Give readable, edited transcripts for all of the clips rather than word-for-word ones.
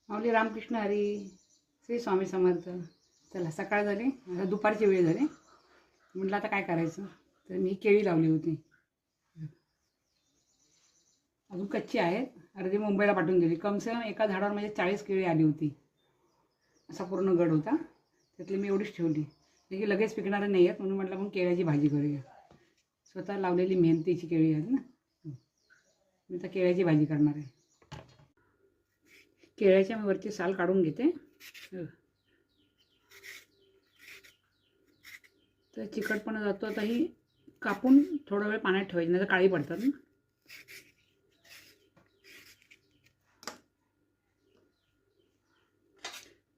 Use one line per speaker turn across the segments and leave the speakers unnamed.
माऊली रामकृष्ण हरी, श्री स्वामी समर्थ. चला सकाळ झाली, आता दुपारची वेळ झाली. म्हटलं आता काय करायचं, तर मी केळी लावली होती. अजून कच्ची आहेत, अर्धी मुंबईला पाठवून दिली. कमसे कम एका झाडावर म्हणजे 40 केळी आली होती. असा पूर्ण गड होता, त्यातली मी एवढीच ठेवली. की लगेच पिकणारे नाही आहेत, म्हणून म्हटलं मग केळ्याची भाजी करूया. स्वतः लावलेली मेहनतीची केळी आहेत ना, मी तर केळ्याची भाजी करणार आहे. केळ्याच्या मी वरची साल काढून घेते. तर चिकटपणा जातो. आता ही कापून थोडा वेळ पाण्यात ठेवायची, नाही तर काळी पडतात ना.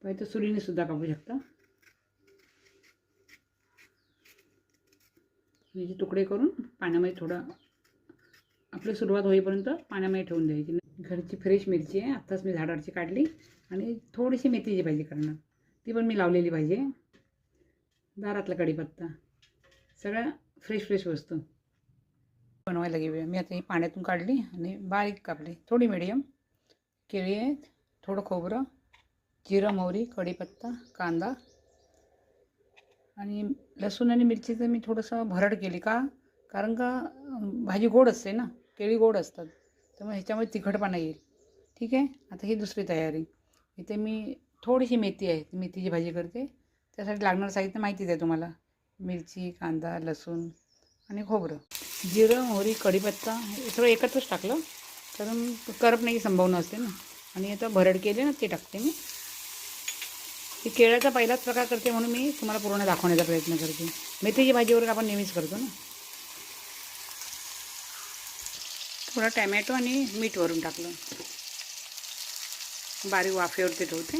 पाहिजे तर सुरीने सुद्धा कापू शकता. याचे तुकडे करून पाण्यामध्ये थोडं आपली सुरुवात होईपर्यंत पाण्यामध्ये ठेवून द्यायची. घरची फ्रेश मिरची आहे, आत्ताच मी झाडावरची काढली. आणि थोडीशी मेथीची भाजी करणार, ती पण मी लावलेली भाजी आहे. दारातला कढीपत्ता, सगळ्या फ्रेश फ्रेश वस्तू बनवायला घेऊया. मी आता ही पाण्यातून काढली आणि बारीक कापली, थोडी मिडियम. केळी आहेत, थोडं खोबरं, जिरं, मोहरी, कढीपत्ता, कांदा आणि लसूण आणि मिरचीचं मी थोडंसं भरड केली. का? कारण का भाजी गोड असते ना, केळी गोड असतात, त्यामुळे ह्याच्यामध्ये तिखटपणा येईल. ठीक आहे. आता ही दुसरी तयारी. इथे मी थोडीशी मेथी आहे, मेथीची भाजी करते. त्यासाठी लागणारं साहित्य माहितीच आहे तुम्हाला. मिरची, कांदा, लसूण आणि खोबरं, जिरं, मोहरी, कढीपत्ता हे सगळं एकत्रच टाकलं, कारण करपण्याची संभावना असते ना. आणि आता भरड केली ना, ते टाकते मी. ही केळ्याचा पहिलाच प्रकार करते, म्हणून मी तुम्हाला पूर्ण दाखवण्याचा प्रयत्न करते. मेथीची भाजीवर आपण नेहमीच करतो ना. थोडा टॅमॅटो आणि मीठ वरून टाकलं, बारीक वाफेवरती ठेवते.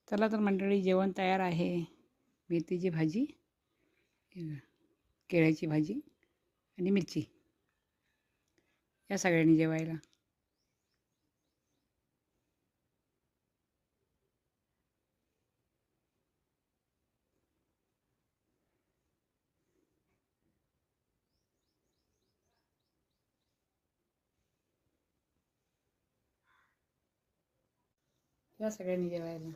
चला तर मंडळी, जेवण तयार आहे. मेथीची भाजी, केळ्याची भाजी आणि मिरची, या सगळ्यांनी जेवायला. या सगळ्यांनी जेवायला.